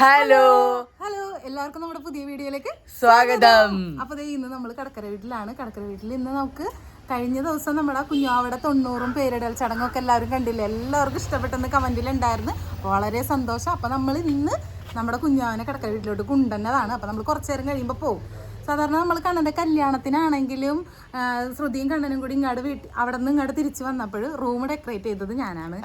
Hello hello എല്ലാവർക്കും നമ്മുടെ പുതിയ വീഡിയോയിലേക്ക് സ്വാഗതം. അപ്പോൾ ഇന്ന് നമ്മൾ കടക്കര വീട്ടിലാണ്. കടക്കര വീട്ടിൽ ഇന്ന് നമുക്ക് കഴിഞ്ഞ ദിവസം നമ്മുടെ കുഞ്ഞാവിടെ 90 പേരിടൽ ചടങ്ങൊക്കെ എല്ലാവരും കണ്ടില്ലേ, എല്ലാവർക്കും ഇഷ്ടപ്പെട്ടെന്ന് കമൻറ്റിലുണ്ടായിരുന്നു. വളരെ സന്തോഷം. അപ്പോൾ നമ്മൾ ഇന്ന് നമ്മുടെ കുഞ്ഞാവിനെ കടക്കര വീട്ടിലോട്ട് കൊണ്ടുവന്നതാണ്. അപ്പോൾ നമ്മൾ കുറച്ച് നേരം കഴിയുമ്പോൾ പോകും. സാധാരണ നമ്മൾ കണ്ണൻ്റെ കല്യാണത്തിനാണെങ്കിലും ശ്രുതിയും കണ്ണനും കൂടി ഇങ്ങോട്ട് അവിടെ നിന്ന് ഇങ്ങോട്ട് തിരിച്ചു വന്നപ്പോൾ റൂം ഡെക്കറേറ്റ് ചെയ്തത് ഞാനാണ്.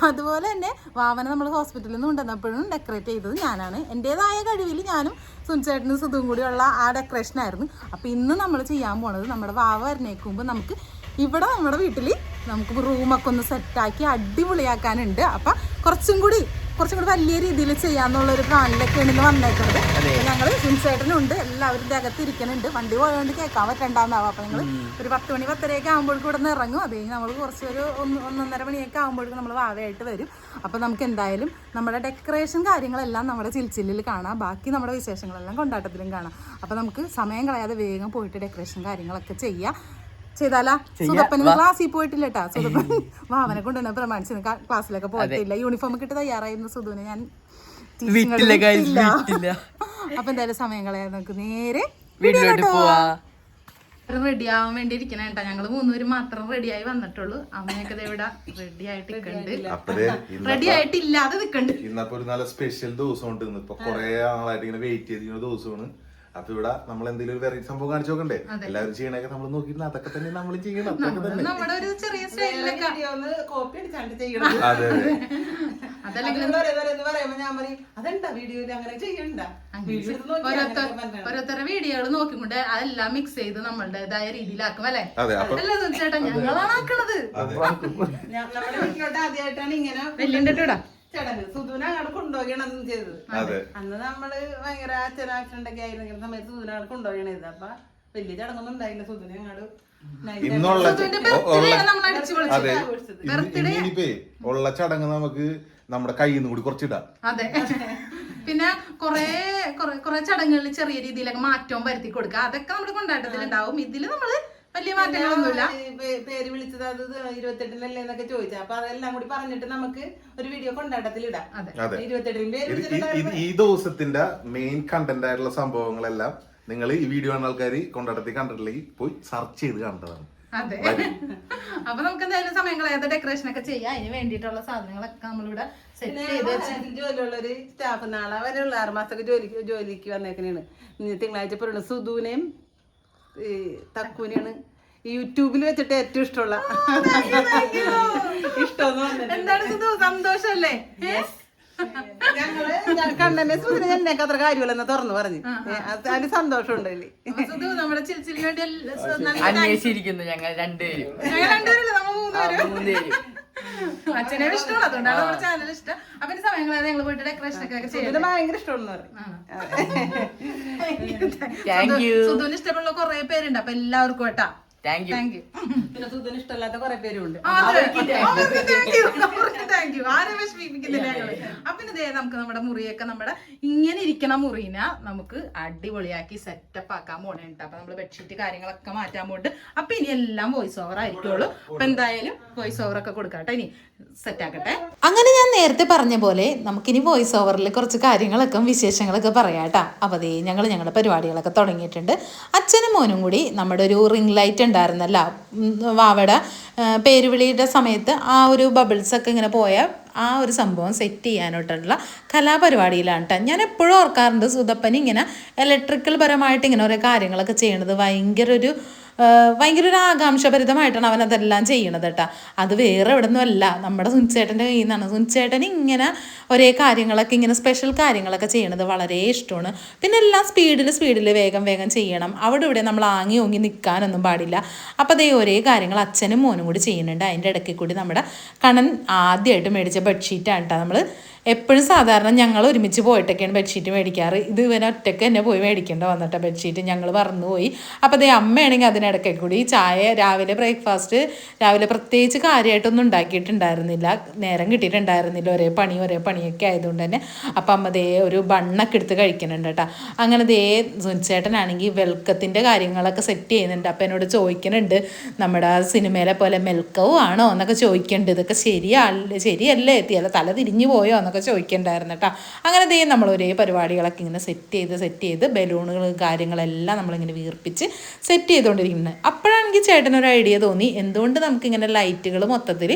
അതുപോലെ തന്നെ വാവനെ നമ്മൾ ഹോസ്പിറ്റലിൽ നിന്ന് കൊണ്ടുവന്നപ്പോഴും ഡെക്കറേറ്റ് ചെയ്തത് ഞാനാണ്. എൻ്റെതായ കഴിവിൽ ഞാനും സുനിച്ചേട്ടനും സുധുവും കൂടിയുള്ള ആ ഡെക്കറേഷൻ ആയിരുന്നു. അപ്പോൾ ഇന്ന് നമ്മൾ ചെയ്യാൻ പോണത് നമ്മുടെ വാവ വരണേക്കുമ്പോൾ നമുക്ക് ഇവിടെ നമ്മുടെ വീട്ടിൽ നമുക്ക് റൂമൊക്കെ ഒന്ന് സെറ്റാക്കി അടിപൊളിയാക്കാനുണ്ട്. അപ്പം കുറച്ചും കൂടി വലിയ രീതിയിൽ ചെയ്യാന്നുള്ളൊരു പ്ലാനിലൊക്കെയാണ് ഇന്ന് വന്നേക്കുന്നത്. ഞങ്ങൾ സുനിച്ചേട്ടനുണ്ട്, എല്ലാവരും അകത്തിരിക്കുന്നുണ്ട്. വണ്ടി പോയതുകൊണ്ട് കേൾക്കാൻ പറ്റണ്ടാവുക. അപ്പം ഞങ്ങൾ ഒരു 10 മണി 10:30 ആകുമ്പോഴേക്കും ഇവിടെ നിന്ന് ഇറങ്ങും. അത് കഴിഞ്ഞ് നമ്മൾ കുറച്ചൊരു 1-1:30 മണിയൊക്കെ ആകുമ്പോഴേക്കും നമ്മൾ വാവയായിട്ട് വരും. അപ്പം നമുക്ക് എന്തായാലും നമ്മുടെ ഡെക്കറേഷൻ കാര്യങ്ങളെല്ലാം നമ്മുടെ ചിൽച്ചില്ലിൽ കാണാം. ബാക്കി നമ്മുടെ വിശേഷങ്ങളെല്ലാം കൊണ്ടാട്ടത്തിലും കാണാം. അപ്പം നമുക്ക് സമയം കളയാതെ വേഗം പോയിട്ട് ഡെക്കറേഷൻ കാര്യങ്ങളൊക്കെ ചെയ്താലാ. സുധപ്പന് ക്ലാസ്സിൽ പോയിട്ടില്ല കേട്ടാ. സുധപ്പൻ വാവനെ കൊണ്ടുവന്ന പ്രമാണിച്ച് ക്ലാസ്സിലൊക്കെ പോയിട്ടില്ല. യൂണിഫോം ഒക്കെ ഇട്ട് തയ്യാറായിരുന്നു സുധുവിനെ ഞാൻ. അപ്പൊ എന്തായാലും സമയം കളയാതെ നമുക്ക് നേരെ റെഡി ആവാൻ വേണ്ടി ഇരിക്കണ കേട്ടാ. ഞങ്ങള് 3 പേര് മാത്രം റെഡിയായി വന്നിട്ടുള്ളൂ. അമ്മയൊക്കെ ഇവിടെ റെഡി ആയിട്ട് റെഡി ആയിട്ടില്ലാതെ നിക്കണ്ട്. ഇന്നപ്പോ ഒരു നല്ല സ്പെഷ്യൽ ദിവസമുണ്ട്. ഇപ്പൊ കൊറേ ആളായിട്ട് ഇങ്ങനെ വെയിറ്റ് ചെയ്തിരുന്ന ദിവസമാണ്. അപ്പൊ ഇവിടെ നമ്മൾ എന്തെങ്കിലും ഒരു വെറൈറ്റി സംഭവം കാണിച്ചു നോക്കണ്ടേ? എല്ലാവരും ചെയ്യണൊക്കെ നമ്മൾ നോക്കിയിട്ട് അതൊക്കെ തന്നെ നമ്മൾ ചെയ്യണം. നമ്മുടെ ഒരു ചെറിയ കോപ്പി അടിച്ചാണ്ട് ചെയ്യണം. അതെ ഓരോരുത്തരുടെ വീഡിയോകൾ നോക്കിക്കൊണ്ട് അതെല്ലാം മിക്സ് ചെയ്ത് നമ്മളുടേതായ രീതിയിലാക്കും അല്ലെ? അല്ല ചേട്ടാ, ഞങ്ങളാണ് ആക്കണത്. നമ്മുടെ വീട്ടിലോട്ട് ആദ്യമായിട്ടാണ് ഇങ്ങനെ വെല്ലിണ്ടിട്ടാ ചടങ്ങ്. സുധുവിനെ അങ്ങോട്ട് കൊണ്ടുപോവുകയാണ് അന്ന് ചെയ്തത്. അന്ന് നമ്മള് ഭയങ്കര അച്ഛനൊക്കെ ആയിരുന്ന സമയത്ത് സുധുവിനെ അങ്ങോട്ട് കൊണ്ടുപോവുകയാണ് ചെയ്തത്. അപ്പൊ വലിയ ചടങ്ങൊന്നും ഉണ്ടായില്ല. സുധുവിനെ അങ്ങോട്ട് ഉള്ള ചടങ്ങ് നമുക്ക് നമ്മുടെ കയ്യിൽ നിന്ന് കൂടി കുറച്ചിടാം. അതെ. പിന്നെ കൊറേ ചടങ്ങുകളിൽ ചെറിയ രീതിയിലൊക്കെ മാറ്റവും വരുത്തി കൊടുക്കുക. അതൊക്കെ നമ്മുടെ കൊണ്ടാട്ടത്തിലുണ്ടാവും. ഇതില് നമ്മള് വലിയ മാറ്റങ്ങളൊന്നുമില്ല. പേര് വിളിച്ചത് അത് 28-നല്ലേ എന്നൊക്കെ ചോദിച്ചാൽ അപ്പൊ അതെല്ലാം കൂടി പറഞ്ഞിട്ട് നമുക്ക് ഒരു വീഡിയോ കൊണ്ടാട്ടത്തിൽ ഇടാം. 28 ഈ ദിവസത്തിന്റെ മെയിൻ കണ്ടന്റ് ആയിട്ടുള്ള സംഭവങ്ങളെല്ലാം നിങ്ങൾ ഈ വീഡിയോ കാണുന്ന ആൾക്കാർ കൊണ്ടാട്ടത്തിൽ കണ്ടിട്ടില്ലെങ്കിൽ പോയി സെർച്ച് ചെയ്ത് കണ്ടതാണ്. അതെ. അപ്പൊ നമുക്ക് എന്തായാലും സമയം കളയാതെ ഡെക്കറേഷൻ ഒക്കെ ചെയ്യാം. അതിന് വേണ്ടിയിട്ടുള്ള സാധനങ്ങളൊക്കെ നമ്മളിവിടെ സെറ്റ് ചെയ്ത് ജോലിയുള്ളൊരു സ്റ്റാഫ് നാളെ വരെയുള്ള 6 മാസമൊക്കെ ജോലിക്ക് വന്നേക്കണേണ്. തിങ്കളാഴ്ച പറയുന്നത് സുധുവിനെയും തക്കുവിനെയാണ് യൂട്യൂബിൽ വെച്ചിട്ട് ഏറ്റവും ഇഷ്ടമുള്ള സന്തോഷല്ലേ? കണ്ണനെ സുധുവിനെ എന്നൊക്കെ അത്ര കാര്യമല്ലെന്ന് തുറന്നു പറഞ്ഞു. അതിന് സന്തോഷം ഉണ്ടല്ലേ? നമ്മുടെ ചിരിച്ചിന് വേണ്ടി അന്വേഷിച്ചിരിക്കുന്നു ഞങ്ങൾ രണ്ടുപേരും. അച്ഛനെ ഇഷ്ടമാണ്, അതുകൊണ്ടാണ് നമ്മുടെ ചാനൽ ഇഷ്ടം. അപ്പൊ സമയങ്ങളാണ് ഞങ്ങൾ പോയിട്ട് ഡെക്കറേഷൻ ഒക്കെ ചെയ്യുന്നത്. ഭയങ്കര ഇഷ്ടമാണെന്ന് പറയും. സുധുവിന് ഇഷ്ടമുള്ള കുറെ പേരുണ്ട്. അപ്പൊ എല്ലാവർക്കും കേട്ടാ താങ്ക് യു. പിന്നെ സുധുവിന് ഇഷ്ടമല്ലാത്ത കുറെ പേരുണ്ട്. ആരെ വിഷമിപ്പിക്കുന്നില്ല ഞങ്ങള്. അപ്പൊ ഇതേ നമുക്ക് നമ്മുടെ മുറിയൊക്കെ നമ്മുടെ ഇങ്ങനെ ഇരിക്കണ മുറീനെ നമുക്ക് അടിപൊളിയാക്കി സെറ്റപ്പ് ആക്കാൻ പോണേട്ടോ. അപ്പൊ നമ്മള് ബെഡ്ഷീറ്റ് കാര്യങ്ങളൊക്കെ മാറ്റാൻ പോയിട്ട് അപ്പൊ ഇനി എല്ലാം വോയിസ് ഓവർ ആയിരിക്കുള്ളൂ. അപ്പൊ എന്തായാലും വോയിസ് ഓവർ ഒക്കെ കൊടുക്കാട്ടെ. ഇനി സെറ്റ് ആക്കട്ടെ. അങ്ങനെ ഞാൻ നേരത്തെ പറഞ്ഞ പോലെ നമുക്കിനി വോയിസ് ഓവറിൽ കുറച്ച് കാര്യങ്ങളൊക്കെ വിശേഷങ്ങളൊക്കെ പറയാട്ടാ. അപ്പൊ അതേ ഞങ്ങളുടെ പരിപാടികളൊക്കെ തുടങ്ങിയിട്ടുണ്ട്. അച്ഛനും മോനും കൂടി നമ്മുടെ ഒരു റിംഗ് ലൈറ്റ് ഉണ്ടായിരുന്നല്ലോ വാവയുടെ പേരുവിളിയുടെ സമയത്ത്, ആ ഒരു ബബിൾസ് ഒക്കെ ഇങ്ങനെ പോയ ആ ഒരു സംഭവം സെറ്റ് ചെയ്യാനായിട്ടുള്ള കലാപരിപാടിയിലാണ് കേട്ടോ. ഞാൻ എപ്പോഴും ഓർക്കാറുണ്ട് സുധപ്പൻ ഇങ്ങനെ ഇലക്ട്രിക്കൽ പരമായിട്ട് ഇങ്ങനെ ഓരോ കാര്യങ്ങളൊക്കെ ചെയ്യണത് ഭയങ്കര ഒരു ആകാംക്ഷഭരിതമായിട്ടാണ് അവൻ അതെല്ലാം ചെയ്യണത് കേട്ടോ. അത് വേറെ എവിടെ നിന്നുമല്ല, നമ്മുടെ സുനിച്ചേട്ടൻ്റെ കയ്യിൽ നിന്നാണ്. സുനിച്ചേട്ടൻ ഇങ്ങനെ ഒരേ കാര്യങ്ങളൊക്കെ ഇങ്ങനെ സ്പെഷ്യൽ കാര്യങ്ങളൊക്കെ ചെയ്യണത് വളരെ ഇഷ്ടമാണ്. പിന്നെ എല്ലാം സ്പീഡിൽ വേഗം ചെയ്യണം. അവിടെ ഇവിടെ നമ്മൾ ആങ്ങി ഓങ്ങി നിൽക്കാനൊന്നും പാടില്ല. അപ്പോൾ അതേ ഒരേ കാര്യങ്ങൾ അച്ഛനും മോനും കൂടി ചെയ്യുന്നുണ്ട്. അതിൻ്റെ ഇടയ്ക്ക് കൂടി നമ്മുടെ കണ്ണൻ ആദ്യമായിട്ട് മേടിച്ച ബെഡ്ഷീറ്റാണ് കേട്ടോ. നമ്മൾ എപ്പോഴും സാധാരണ ഞങ്ങൾ ഒരുമിച്ച് പോയിട്ടൊക്കെയാണ് ബെഡ്ഷീറ്റ് മേടിക്കാറ്. ഇത് ഇവനെ ഒറ്റയ്ക്ക് തന്നെ പോയി മേടിക്കേണ്ട വന്നിട്ട് ബെഡ്ഷീറ്റ് ഞങ്ങൾ മറന്നുപോയി. അപ്പോൾ അതേ അമ്മയാണെങ്കിൽ അതിനിടയ്ക്ക് കൂടി ചായ രാവിലെ ബ്രേക്ക്ഫാസ്റ്റ് പ്രത്യേകിച്ച് കാര്യമായിട്ടൊന്നും ഉണ്ടാക്കിയിട്ടുണ്ടായിരുന്നില്ല, നേരം കിട്ടിയിട്ടുണ്ടായിരുന്നില്ല. ഒരേ പണിയൊക്കെ ആയതുകൊണ്ട് തന്നെ. അപ്പം അമ്മ ദേ ഒരു ബണ്ണൊക്കെ എടുത്ത് കഴിക്കുന്നുണ്ട് കേട്ടോ. അങ്ങനെ ദേ സുനിച്ചേട്ടനാണെങ്കിൽ വെൽക്കത്തിൻ്റെ കാര്യങ്ങളൊക്കെ സെറ്റ് ചെയ്യുന്നുണ്ട്. അപ്പം എന്നോട് ചോദിക്കുന്നുണ്ട്, നമ്മുടെ സിനിമയിലെ പോലെ മെൽക്കവും ആണോ എന്നൊക്കെ ചോദിക്കുന്നുണ്ട്. ഇതൊക്കെ ശരിയല്ലേ, തല തിരിഞ്ഞു പോയോ എന്നൊക്കെ എന്നൊക്കെ ചോദിക്കണ്ടായിരുന്നു കേട്ടോ. അങ്ങനെ ദേ നമ്മൾ ഒരേ പരിപാടികളൊക്കെ ഇങ്ങനെ സെറ്റ് ചെയ്ത് ബലൂണുകൾ കാര്യങ്ങളെല്ലാം നമ്മളിങ്ങനെ വീർപ്പിച്ച് സെറ്റ് ചെയ്തുകൊണ്ടിരിക്കുന്നത്. അപ്പോഴാണെങ്കിൽ ചേട്ടനൊരു ഐഡിയ തോന്നി, എന്തുകൊണ്ട് നമുക്കിങ്ങനെ ലൈറ്റുകൾ മൊത്തത്തിൽ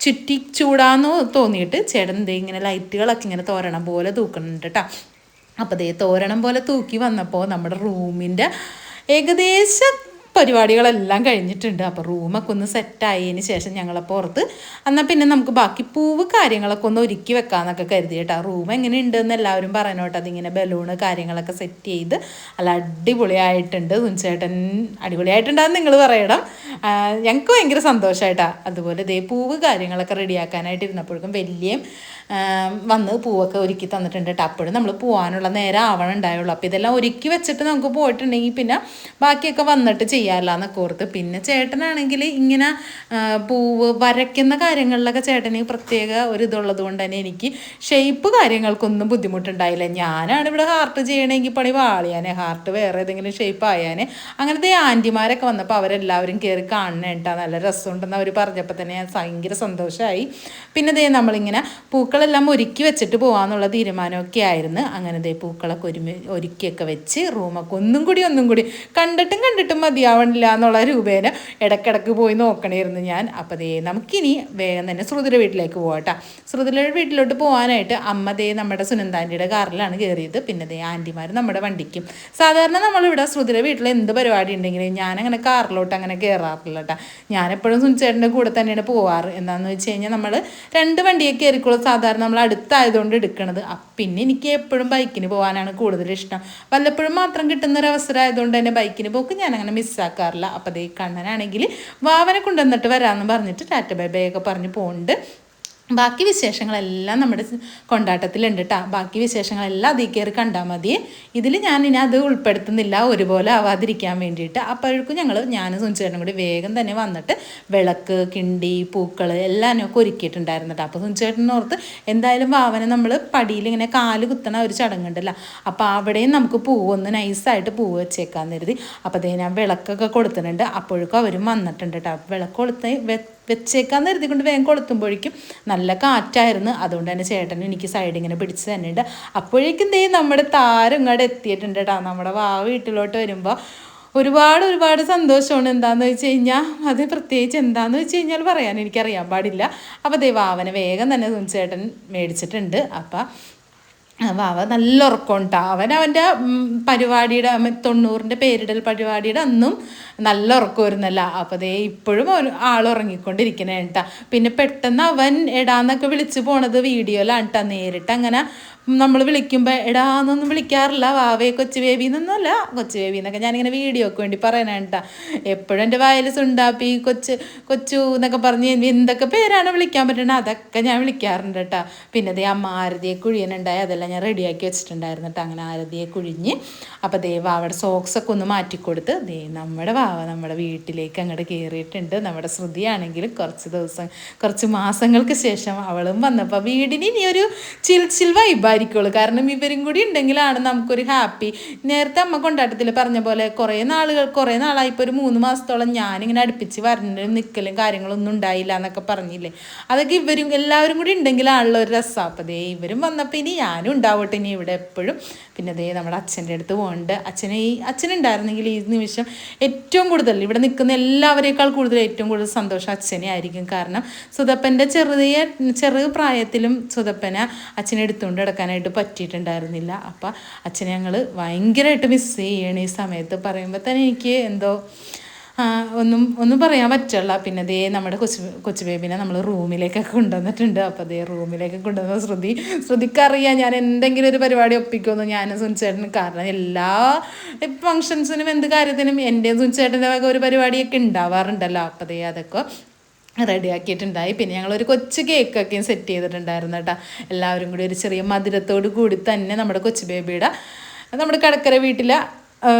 ചുറ്റി ചൂടാന്ന് തോന്നിയിട്ട് ചേട്ടൻ ദേ ഇങ്ങനെ ലൈറ്റുകളൊക്കെ ഇങ്ങനെ തോരണം പോലെ തൂക്കുന്നുണ്ട് കേട്ടോ. അപ്പോൾ ദേ തോരണം പോലെ തൂക്കി വന്നപ്പോൾ നമ്മുടെ റൂമിൻ്റെ ഏകദേശം പരിപാടികളെല്ലാം കഴിഞ്ഞിട്ടുണ്ട്. അപ്പോൾ റൂമൊക്കെ ഒന്ന് സെറ്റായതിന് ശേഷം ഞങ്ങളെ പുറത്ത് എന്നാൽ പിന്നെ നമുക്ക് ബാക്കി പൂവ് കാര്യങ്ങളൊക്കെ ഒന്ന് ഒരുക്കി വെക്കാമെന്നൊക്കെ കരുതി കേട്ടോ. റൂം എങ്ങനെ ഉണ്ടെന്ന് എല്ലാവരും പറയണോട്ടോ. അതിങ്ങനെ ബലൂണ് കാര്യങ്ങളൊക്കെ സെറ്റ് ചെയ്ത് നല്ല അടിപൊളിയായിട്ടുണ്ട്. സുനിച്ചേട്ടൻ അടിപൊളിയായിട്ടുണ്ടാകും നിങ്ങൾ പറയണം. ഞങ്ങൾക്ക് ഭയങ്കര സന്തോഷമായിട്ടാണ്. അതുപോലെ ഇതേ പൂവ് കാര്യങ്ങളൊക്കെ റെഡിയാക്കാനായിട്ട് ഇരുന്നപ്പോഴേക്കും വലിയ വന്ന് പൂവൊക്കെ ഒരുക്കി തന്നിട്ടുണ്ട് കേട്ടോ. അപ്പോഴും നമ്മൾ പോകാനുള്ള നേരം ആവണുണ്ടായുള്ളൂ. അപ്പോൾ ഇതെല്ലാം ഒരുക്കി വെച്ചിട്ട് നമുക്ക് പോയിട്ടുണ്ടെങ്കിൽ പിന്നെ ബാക്കിയൊക്കെ വന്നിട്ട് ചെയ്യാമല്ലോ എന്നൊക്കെ ഓർത്ത്. പിന്നെ ചേട്ടനാണെങ്കിൽ ഇങ്ങനെ പൂവ് വരയ്ക്കുന്ന കാര്യങ്ങളിലൊക്കെ ചേട്ടന് പ്രത്യേക ഒരു ഇതുള്ളത് കൊണ്ട് തന്നെ എനിക്ക് ഷേപ്പ് കാര്യങ്ങൾക്കൊന്നും ബുദ്ധിമുട്ടുണ്ടായില്ല. ഞാനാണ് ഇവിടെ ഹാർട്ട് ചെയ്യണമെങ്കിൽ പണി വാളിയാനെ, ഹാർട്ട് വേറെ ഏതെങ്കിലും ഷേപ്പ് ആയാനെ. അങ്ങനത്തെ ആൻറ്റിമാരൊക്കെ വന്നപ്പോൾ അവരെല്ലാവരും കയറി കാണണ കേട്ടോ. നല്ല രസമുണ്ടെന്ന് അവർ പറഞ്ഞപ്പോൾ തന്നെ ഞാൻ ഭയങ്കര സന്തോഷമായി. പിന്നെ ദേ നമ്മളിങ്ങനെ പൂക്കളെല്ലാം ഒരുക്കി വെച്ചിട്ട് പോകാമെന്നുള്ള തീരുമാനമൊക്കെ ആയിരുന്നു. അങ്ങനെ ദേ പൂക്കളൊക്കെ ഒരുക്കിയൊക്കെ വെച്ച് റൂമൊക്കെ ഒന്നും കൂടി കണ്ടിട്ടും മതിയാവണില്ല എന്നുള്ള രൂപേന ഇടയ്ക്കിടയ്ക്ക് പോയി നോക്കണമായിരുന്നു ഞാൻ. അപ്പോൾ ദേ നമുക്കിനി വേഗം തന്നെ ശ്രുതിയുടെ വീട്ടിലേക്ക് പോകാം കേട്ടോ. ശ്രുതിയുടെ വീട്ടിലോട്ട് പോകാനായിട്ട് അമ്മ ദേ നമ്മുടെ സുനന്ദാൻ്റിയുടെ കാറിലാണ് കയറിയത്. പിന്നെ ദേ ആൻറ്റിമാർ നമ്മുടെ വണ്ടിക്കും. സാധാരണ നമ്മളിവിടെ ശ്രുതിയുടെ വീട്ടിൽ എന്ത് പരിപാടി ഉണ്ടെങ്കിലും ഞാനങ്ങനെ കാറിലോട്ട് അങ്ങനെ കയറാറില്ല കേട്ടോ. ഞാനെപ്പോഴും സുനിച്ചേട്ടൻ്റെ കൂടെ തന്നെയാണ് പോവാറ്. എന്താണെന്ന് വെച്ച് കഴിഞ്ഞാൽ നമ്മൾ 2 വണ്ടിയെ കയറിക്കോളും. സാധാരണ നമ്മൾ അടുത്തായതുകൊണ്ട് എടുക്കണത്. പിന്നെ എനിക്ക് എപ്പോഴും ബൈക്കിന് പോകാനാണ് കൂടുതൽ ഇഷ്ടം. വല്ലപ്പോഴും മാത്രം കിട്ടുന്നൊരവസരം ആയതുകൊണ്ട് തന്നെ ബൈക്കിന് പോക്ക് ഞാൻ അങ്ങനെ മിസ്സാക്കാറില്ല. അപ്പോൾ ദേ കണ്ണനാണെങ്കിൽ വാവനെ കൊണ്ടുവന്നിട്ട് വരാമെന്ന് പറഞ്ഞിട്ട് ടാറ്റ ബൈ ബൈ ഒക്കെ പറഞ്ഞ് പോകുന്നുണ്ട്. ബാക്കി വിശേഷങ്ങളെല്ലാം നമ്മുടെ കൊണ്ടാട്ടത്തിലുണ്ട് കേട്ടോ. ബാക്കി വിശേഷങ്ങളെല്ലാം അതിൽ കയറി കണ്ടാൽ മതി. ഇതിൽ ഞാനിനി അത് ഉൾപ്പെടുത്തുന്നില്ല, ഒരുപോലെ ആവാതിരിക്കാൻ വേണ്ടിയിട്ട്. അപ്പോഴേക്കും ഞാനും സുനിച്ചേട്ടനും കൂടി വേഗം തന്നെ വന്നിട്ട് വിളക്ക്, കിണ്ടി, പൂക്കൾ എല്ലാം ഒക്കെ ഒരുക്കിയിട്ടുണ്ടായിരുന്നു കേട്ടോ. അപ്പോൾ സുനിച്ചേട്ടനോർത്ത് എന്തായാലും വാവനെ നമ്മൾ പടിയിൽ ഇങ്ങനെ കാല് കുത്തണ ഒരു ചടങ്ങുണ്ടല്ലോ, അപ്പോൾ അവിടെയും നമുക്ക് പൂവൊന്ന് നൈസായിട്ട് പൂവ് വെച്ചേക്കാന്ന് കരുതി. അപ്പോൾ അതേ ഞാൻ വിളക്കൊക്കെ കൊടുത്തിട്ടുണ്ട്. അപ്പോഴേക്കും അവരും വന്നിട്ടുണ്ട് കേട്ടോ. വിളക്ക് വെച്ചേക്കാന്ന് കരുതിക്കൊണ്ട് വേഗം കൊളുത്തുമ്പോഴേക്കും നല്ല കാറ്റായിരുന്നു. അതുകൊണ്ട് തന്നെ ചേട്ടനും എനിക്ക് സൈഡ് ഇങ്ങനെ പിടിച്ച് തന്നെ ഉണ്ട്. അപ്പോഴേക്കും ദേ നമ്മുടെ താരം ഇങ്ങോട്ട് എത്തിയിട്ടുണ്ട് കേട്ടോ. നമ്മുടെ വാവ വീട്ടിലോട്ട് വരുമ്പോൾ ഒരുപാട് സന്തോഷമാണ്. എന്താണെന്ന് വെച്ച് കഴിഞ്ഞാൽ അത് പ്രത്യേകിച്ച് എന്താണെന്ന് വെച്ച് കഴിഞ്ഞാൽ പറയാൻ എനിക്കറിയാൻ പാടില്ല. അപ്പോൾ ദേ വാവനെ വേഗം തന്നെ ചേട്ടൻ മേടിച്ചിട്ടുണ്ട്. അപ്പം വാവ നല്ല ഉറക്കമുണ്ടാ. അവൻ്റെ പരിപാടിയുടെ 90ൻ്റെ പേരിടൽ പരിപാടിയുടെ അന്നും നല്ല ഉറക്കം വരുന്നല്ല. അപ്പോൾ ദേ ഇപ്പോഴും ആൾ ഉറങ്ങിക്കൊണ്ടിരിക്കണേ കേട്ടാ. പിന്നെ പെട്ടെന്ന് അവൻ എടാന്നൊക്കെ വിളിച്ച് പോണത് വീഡിയോയിലാണ് കേട്ടോ. നേരിട്ട് അങ്ങനെ നമ്മൾ വിളിക്കുമ്പോൾ എടാന്നൊന്നും വിളിക്കാറില്ല. വാവയെ കൊച്ചു ബേബി എന്നൊന്നുമല്ല, കൊച്ചു ബേബി എന്നൊക്കെ ഞാനിങ്ങനെ വീഡിയോക്ക് വേണ്ടി പറയണേട്ടാ. എപ്പോഴും എൻ്റെ വായിൽ സുണ്ടാപ്പി, കൊച്ചു എന്നൊക്കെ പറഞ്ഞ് എന്തൊക്കെ പേരാണ് വിളിക്കാൻ പറ്റണത് അതൊക്കെ ഞാൻ വിളിക്കാറുണ്ട് കേട്ടോ. പിന്നെ ദേ അമ്മ ആരതിയെ കുഴിയനുണ്ടായി, അതെല്ലാം ഞാൻ റെഡിയാക്കി വെച്ചിട്ടുണ്ടായിരുന്നു കേട്ടോ. അങ്ങനെ ആരതിയെ കുഴിഞ്ഞ് അപ്പോൾ ദേ വാവയുടെ സോക്സൊക്കെ ഒന്ന് മാറ്റിക്കൊടുത്ത് ദേ നമ്മുടെ വാവ നമ്മുടെ വീട്ടിലേക്ക് അങ്ങോട്ട് കയറിയിട്ടുണ്ട്. നമ്മുടെ ശ്രുതിയാണെങ്കിലും കുറച്ച് മാസങ്ങൾക്ക് ശേഷം അവളും വന്നപ്പോൾ വീടിന് ഇനി ഒരു ചിൽ വൈബായിരിക്കുള്ളൂ. കാരണം ഇവരും കൂടി ഉണ്ടെങ്കിലാണ് നമുക്കൊരു ഹാപ്പി. നേരത്തെ അമ്മ കൊണ്ടാട്ടത്തിൽ പറഞ്ഞ പോലെ കുറേ നാളായി, ഇപ്പോൾ ഒരു 3 മാസത്തോളം ഞാനിങ്ങനെ അടുപ്പിച്ച് വരണ്ടും നിൽക്കലും കാര്യങ്ങളൊന്നും ഉണ്ടായില്ല എന്നൊക്കെ പറഞ്ഞില്ലേ. അതൊക്കെ ഇവരും എല്ലാവരും കൂടി ഉണ്ടെങ്കിലാണല്ലോ ഒരു രസം. അപ്പോൾ ദേ ഇവരും വന്നപ്പോൾ ഇനി ഞാനും ഉണ്ടാവട്ടെ ഇനി ഇവിടെ എപ്പോഴും. പിന്നെ ദേ നമ്മുടെ അച്ഛൻ്റെ അടുത്ത് പോകുന്നുണ്ട്. അച്ഛനുണ്ടായിരുന്നെങ്കിൽ ഈ നിമിഷം ഏറ്റവും കൂടുതൽ ഇവിടെ നിൽക്കുന്ന എല്ലാവരേക്കാൾ ഏറ്റവും കൂടുതൽ സന്തോഷം അച്ഛനെ ആയിരിക്കും. കാരണം സുധപ്പൻ്റെ ചെറു പ്രായത്തിലും സുധപ്പനെ അച്ഛനെ എടുത്തുകൊണ്ട് നടക്കാനായിട്ട് പറ്റിയിട്ടുണ്ടായിരുന്നില്ല. അപ്പം അച്ഛനെ ഞങ്ങൾ ഭയങ്കരമായിട്ട് മിസ് ചെയ്യണം ഈ സമയത്ത്. പറയുമ്പോൾ തന്നെ എനിക്ക് എന്തോ ഒന്നും പറയാൻ പറ്റില്ല. പിന്നെ ദേ നമ്മുടെ കൊച്ചു ബേബിനെ നമ്മൾ റൂമിലേക്കൊക്കെ കൊണ്ടുവന്നിട്ടുണ്ട്. അപ്പോൾ അതേ റൂമിലേക്ക് കൊണ്ടുവന്ന ശ്രുതിക്കറിയാം ഞാൻ എന്തെങ്കിലും ഒരു പരിപാടി ഒപ്പിക്കുമെന്ന് ഞാനും സുനിച്ചേട്ടനും. കാരണം എല്ലാ ഫങ്ഷൻസിനും എന്ത് കാര്യത്തിനും എൻ്റെയും സുനിച്ചേട്ടൻ്റെ വക ഒരു പരിപാടിയൊക്കെ ഉണ്ടാവാറുണ്ടല്ലോ. അപ്പോൾ അതേ അതൊക്കെ റെഡിയാക്കിയിട്ടുണ്ടായി. പിന്നെ ഞങ്ങളൊരു കൊച്ചു കേക്കൊക്കെയും സെറ്റ് ചെയ്തിട്ടുണ്ടായിരുന്നു കേട്ടോ. എല്ലാവരും കൂടി ഒരു ചെറിയ മധുരത്തോട് കൂടി തന്നെ നമ്മുടെ കൊച്ചു ബേബിയുടെ നമ്മുടെ കടക്കര വീട്ടിലെ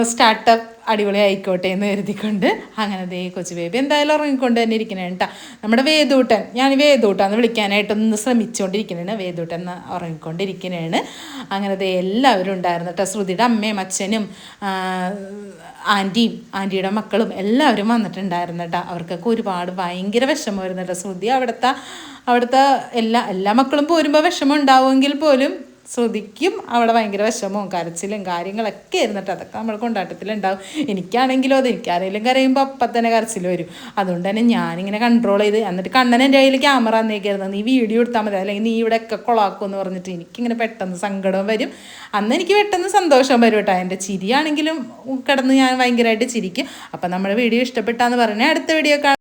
സ്റ്റാർട്ടപ്പ് അടിപൊളി ആയിക്കോട്ടെ എന്ന് കരുതിക്കൊണ്ട് അങ്ങനെ ദേ കൊച്ചു ബേബി എന്തായാലും ഉറങ്ങിക്കൊണ്ട് തന്നെ ഇരിക്കണേ കേട്ടോ. നമ്മുടെ വേദൂട്ടൻ, ഞാൻ വേദൂട്ടാന്ന് വിളിക്കാനായിട്ടൊന്ന് ശ്രമിച്ചുകൊണ്ടിരിക്കണേണ്. വേദൂട്ടൻ എന്ന് ഉറങ്ങിക്കൊണ്ടിരിക്കണേണ്. അങ്ങനെ ദേ എല്ലാവരും ഉണ്ടായിരുന്നു കേട്ടോ. ശ്രുതിയുടെ അമ്മയും അച്ഛനും ആൻറ്റിയുടെ മക്കളും എല്ലാവരും വന്നിട്ടുണ്ടായിരുന്നു കേട്ടോ. അവർക്കൊക്കെ ഒരുപാട് ഭയങ്കര വിഷമമായിരുന്നു കേട്ടോ. ശ്രുതി അവിടുത്തെ എല്ലാ മക്കളും പോരുമ്പോൾ വിഷമം ഉണ്ടാവുമെങ്കിൽ പോലും ശ്രുതിക്കും അവിടെ ഭയങ്കര വിഷമവും കരച്ചിലും കാര്യങ്ങളൊക്കെ ആയിരുന്നു കേട്ടോ. അതൊക്കെ നമ്മൾ കൊണ്ടാട്ടത്തിലുണ്ടാവും. എനിക്കാണെങ്കിലും എനിക്കാരെങ്കിലും കരയുമ്പോൾ അപ്പം തന്നെ കരച്ചിൽ വരും. അതുകൊണ്ട് തന്നെ ഞാനിങ്ങനെ കൺട്രോൾ ചെയ്ത്, എന്നിട്ട് കണ്ണൻ എൻ്റെ കയ്യിൽ ക്യാമറ തന്നേക്കായിരുന്നു, നീ വീഡിയോ എടുത്താൽ മതി, അല്ലെങ്കിൽ നീ ഇവിടെ ഒക്കെ കൊളാക്കും എന്ന് പറഞ്ഞിട്ട് എനിക്കിങ്ങനെ പെട്ടെന്ന് സങ്കടവും വരും. അന്ന് എനിക്ക് പെട്ടെന്ന് സന്തോഷം വരും കേട്ടോ. എൻ്റെ ചിരിയാണെങ്കിലും കിടന്ന് ഞാൻ ഭയങ്കരമായിട്ട് ചിരിക്കും. അപ്പം നമ്മുടെ വീഡിയോ ഇഷ്ടപ്പെട്ടാന്ന് പറഞ്ഞാൽ അടുത്ത വീഡിയോ